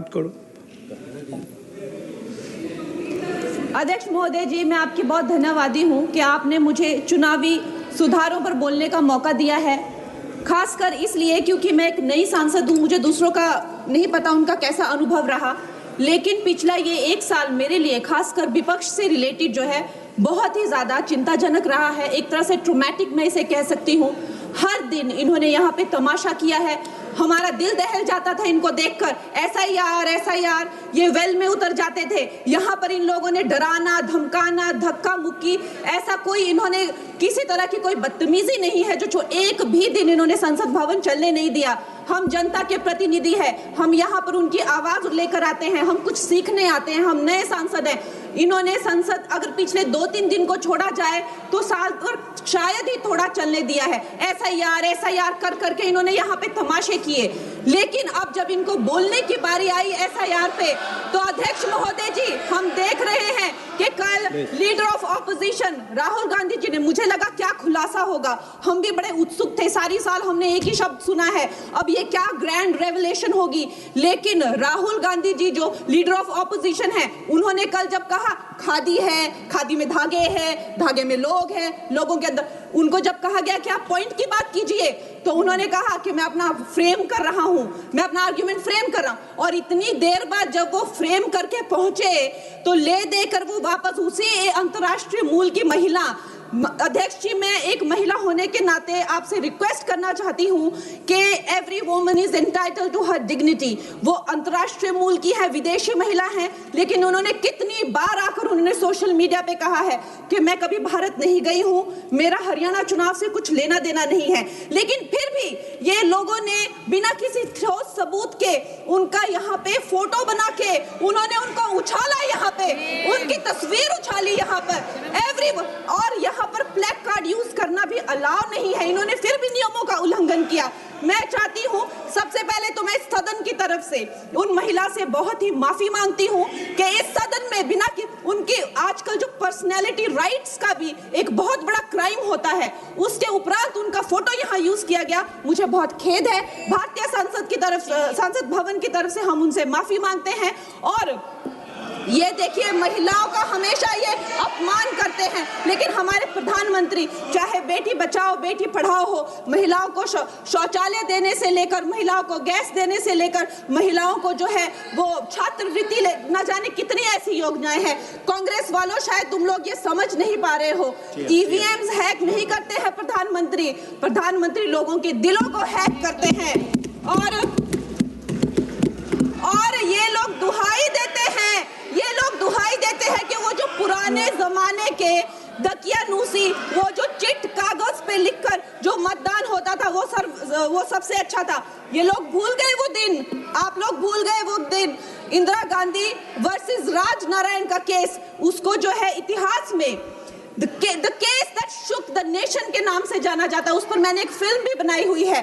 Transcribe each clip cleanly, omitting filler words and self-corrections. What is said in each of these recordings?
करूं। अध्यक्ष महोदय जी, मैं आपकी बहुत धन्यवादी हूं कि आपने मुझे चुनावी सुधारों पर बोलने का मौका दिया है, खासकर इसलिए क्योंकि मैं एक नई सांसद हूं, मुझे दूसरों का नहीं पता उनका कैसा अनुभव रहा, लेकिन पिछला ये 1 साल मेरे लिए खासकर विपक्ष से रिलेटेड जो है बहुत ही ज़्यादा चिंताजनक रहा है। एक तरह से ट्रॉमेटिक मैं इसे कह सकती हूँ। हर दिन इन्होंने यहाँ पे तमाशा किया है, हमारा दिल दहल जाता था इनको देखकर। एसआईआर ये वेल में उतर जाते थे। यहाँ पर इन लोगों ने डराना, धमकाना, धक्का मुक्की, ऐसा कोई इन्होंने किसी तरह की कोई बदतमीजी नहीं है जो एक भी दिन इन्होंने संसद भवन चलने नहीं दिया। हम जनता के प्रतिनिधि हैं, हम यहाँ पर उनकी आवाज लेकर आते हैं, हम कुछ सीखने आते हैं, हम नए सांसद हैं। इन्होंने संसद अगर पिछले 2-3 दिन को छोड़ा जाए तो साल पर शायद ही थोड़ा चलने दिया है। एसआईआर कर करके इन्होंने यहाँ पे तमाशे किए, लेकिन अब जब इनको बोलने की बारी आई एसआईआर पे, तो अध्यक्ष महोदय जी हम देख रहे हैं कि कल leader of opposition Rahul Gandhi ji ने, मुझे लगा क्या खुलासा होगा, हम भी बड़े उत्सुक थे, सारी साल हमने एक ही शब्द सुना है, अब ये क्या ग्रैंड रेवलेशन होगी। लेकिन राहुल गांधी जी जो लीडर ऑफ ऑपोजिशन है, उन्होंने कल जब कहा खादी है, खादी में धागे हैं, धागे में लोग हैं, लोगों के अंदर, उनको जब कहा गया कि आप पॉइंट की बात कीजिए, तो उन्होंने कहा कि मैं अपना फ्रेम कर रहा हूं, मैं अपना आर्ग्यूमेंट फ्रेम कर रहा हूं। और इतनी देर बाद जब वो फ्रेम करके पहुंचे तो ले देकर वो वापस उसी अंतर्राष्ट्रीय मूल की महिला, अध्यक्ष जी मैं एक महिला होने के नाते आपसे रिक्वेस्ट करना चाहती हूं कि every woman is entitled to her dignity. वो अंतर्राष्ट्रीय मूल की है, विदेशी महिला है, लेकिन उन्होंने कितनी बार आकर उन्होंने सोशल मीडिया पे कहा है कि मैं कभी भारत नहीं गई हूं, मेरा हरियाणा चुनाव से कुछ लेना देना नहीं है। लेकिन फिर भी ये लोगों ने बिना किसी ठोस सबूत के उनका यहाँ पे फोटो बना के उन्होंने उनको उछाला, यहाँ पे उनकी तस्वीर उछाली यहाँ पर और यहाँ पर प्लेक कार्ड यूज करना भी अलाउ नहीं है। इन्होंने फिर भी नियमों का उल्लंघन किया। मैं चाहती हूँ सबसे पहले तो मैं इस सदन की तरफ से उन महिला से बहुत ही माफी मांगती हूँ कि इस सदन में बिना कि उनकी आजकल जो पर्सनैलिटी राइट्स का भी एक बहुत बड़ा क्राइम होता है, उसके उपरांत उनका फोटो यहाँ यूज किया गया, मुझे बहुत खेद है। भारतीय संसद भवन की तरफ से हम उनसे माफी मांगते हैं। और ये देखिए महिलाओं का हमेशा ये अपमान करते हैं, लेकिन हमारे प्रधानमंत्री चाहे बेटी बचाओ बेटी पढ़ाओ हो, महिलाओं को शौचालय देने से लेकर, महिलाओं को गैस देने से लेकर, महिलाओं को जो है वो छात्रवृत्ति न जाने कितनी ऐसी योजनाएं हैं। कांग्रेस वालों शायद तुम लोग ये समझ नहीं पा रहे हो, ईवीएम्स हैक नहीं करते हैं प्रधानमंत्री लोगों के दिलों को हैक करते हैं। और ये लोग दुहाई देते हैं कि वो जो पुराने जमाने के दकियानूसी, वो जो चिट कागज पे लिखकर जो मतदान होता था वो सबसे अच्छा था। ये लोग भूल गए वो दिन, आप लोग भूल गए वो दिन। इंदिरा गांधी वर्सेस राजनारायण का केस, उसको जो है इतिहास में the case that shook the nation के नाम से जाना जाता है। उस पर मैंने एक फिल्म भी बनाई हुई है।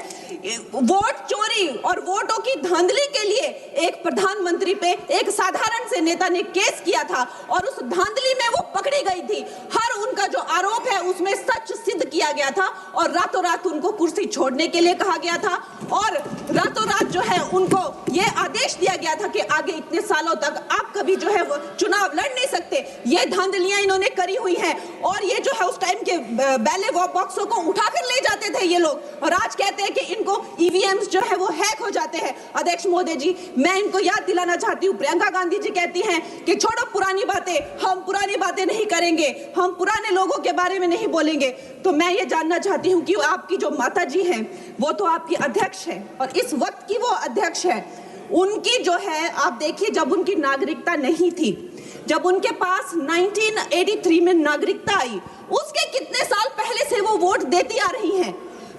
वोट चोरी और वोटों की धांधली के लिए एक प्रधानमंत्री पे एक साधारण से नेता ने केस किया था और उस धांधली में वो पकड़ी गई थी। हर उनका जो आरोप है उसमें सच सिद्ध किया गया था और रातों रात उनको कुर्सी छोड़ने के लिए कहा गया था और रातों रात जो है उनको ये आदेश दिया गया था कि आगे इतने सालों तक आप कभी जो है वो चुनाव लड़ नहीं सकते। ये धांधलियां इन्होंने करी हुई हैं और ये जो है उस टाइम के बैलेट बॉक्सों को उठाकर ले जाते थे ये लोग, और आज कहते हैं कि इनको ईवीएम्स जो है वो हैक हो जाते हैं। अध्यक्ष महोदय जी मैं इनको याद दिलाना चाहती हूँ, प्रियंका गांधी जी कहती हैं कि छोड़ो पुरानी बातें, हम पुरानी बातें नहीं करेंगे, हम पुराने लोगों के बारे में नहीं बोलेंगे। तो मैं ये जानना चाहती हूँ कि आपकी जो माता जी हैं वो तो आपकी अध्यक्ष है और इस वक्त की वो अध्यक्ष है, उनकी जो है आप देखिए जब उनकी नागरिकता नहीं थी, जब उनके पास 1983 में नागरिकता आई, उसके कितने साल पहले से वो वोट देती आ रही हैं।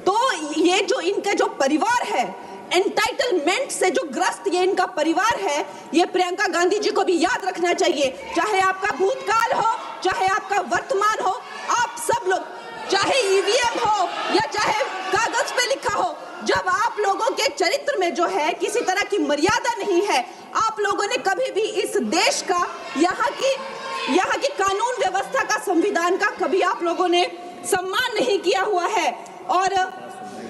तो ये जो इनका जो परिवार है, एंटाइटलमेंट से जो ग्रस्त ये इनका परिवार है, ये प्रियंका गांधी जी को भी याद रखना चाहिए। चाहे आपका भूतकाल हो, चाहे आपका वर्तमान हो, आप सब लोग, चाहे ईवीएम हो या चाहे कागज पे लिखा हो, जब आप लोगों के चरित्र में जो है किसी तरह की मर्यादा नहीं है, आप लोगों ने कभी भी इस देश का, यहाँ की कानून व्यवस्था का, संविधान का कभी आप लोगों ने सम्मान नहीं किया हुआ है। और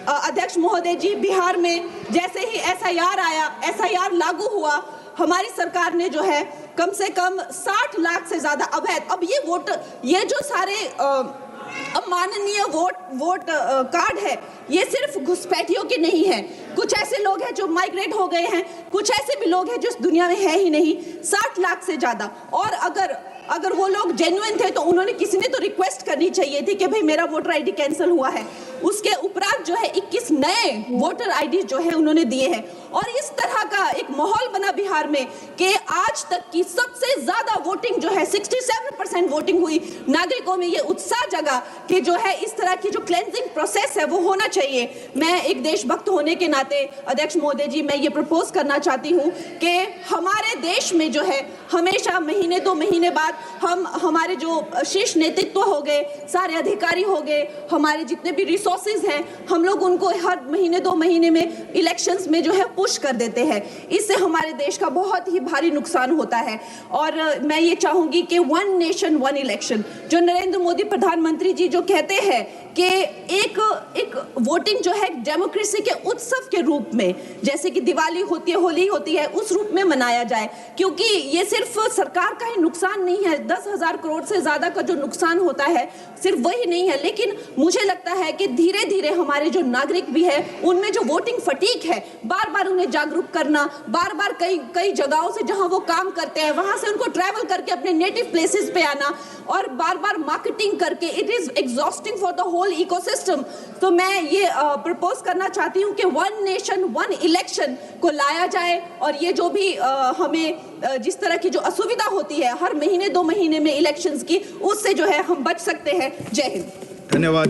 अध्यक्ष महोदय जी बिहार में जैसे ही एसआईआर आया, एसआईआर लागू हुआ, हमारी सरकार ने जो है कम से कम 60 लाख से ज्यादा अवैध, अब ये वोटर, ये जो सारे अमाननीय वोट कार्ड है, ये सिर्फ घुसपैठियों के नहीं है। कुछ ऐसे लोग हैं जो माइग्रेट हो गए हैं, कुछ ऐसे भी लोग हैं जो इस दुनिया में है ही नहीं। 60 लाख से ज्यादा। और अगर वो लोग जेन्युइन थे तो उन्होंने, किसी ने तो रिक्वेस्ट करनी चाहिए थी कि भाई मेरा वोटर आईडी कैंसिल हुआ है। उसके उपरांत जो है 21 नए वोटर आईडी जो है उन्होंने दिए हैं। और इस तरह का एक माहौल बना बिहार में कि आज तक की सबसे ज्यादा वोटिंग जो है 67% वोटिंग हुई। नागरिकों में ये उत्साह जगा कि जो है इस तरह की जो क्लेंजिंग प्रोसेस है वो होना चाहिए। मैं एक देशभक्त होने के नाते अध्यक्ष महोदय जी, मैं ये प्रपोज करना चाहती हूँ कि हमारे देश में जो है हमेशा महीने 2 महीने बाद हमारे जो शीर्ष नेतृत्व हो गए, सारे अधिकारी हो गए, हमारे जितने भी रिसोर्सेज हैं, हम लोग उनको हर महीने 2 महीने में इलेक्शंस में जो है पुश कर देते हैं। इससे हमारे देश का बहुत ही भारी नुकसान होता है। और मैं ये चाहूंगी कि 1 नेशन 1 इलेक्शन, जो नरेंद्र मोदी प्रधानमंत्री जी जो कहते हैं कि एक वोटिंग जो है डेमोक्रेसी के उत्सव के रूप में, जैसे कि दिवाली होती है, होली होती है, उस रूप में मनाया जाए। क्योंकि ये सिर्फ सरकार का ही नुकसान नहीं है, 10,000 करोड़ से ज्यादा का जो नुकसान होता है सिर्फ वही नहीं है, लेकिन मुझे लगता है कि धीरे धीरे हमारे जो नागरिक भी है उनमें जो वोटिंग फटीक है, बार बार उन्हें जागरूक करना, बार बार कई जगहों से जहां वो काम करते हैं वहां से उनको ट्रैवल करके अपने नेटिव प्लेसेस पे आना और बार बार मार्केटिंग करके, it is exhausting for the whole ecosystem. तो मैं ये प्रपोज करना चाहती हूँ कि 1 नेशन 1 इलेक्शन को लाया जाए। और ये जो भी हमें जिस तरह की जो असुविधा होती है हर महीने 2 महीने में इलेक्शंस की, उससे जो है हम बच सकते हैं। जय हिंद। धन्यवाद।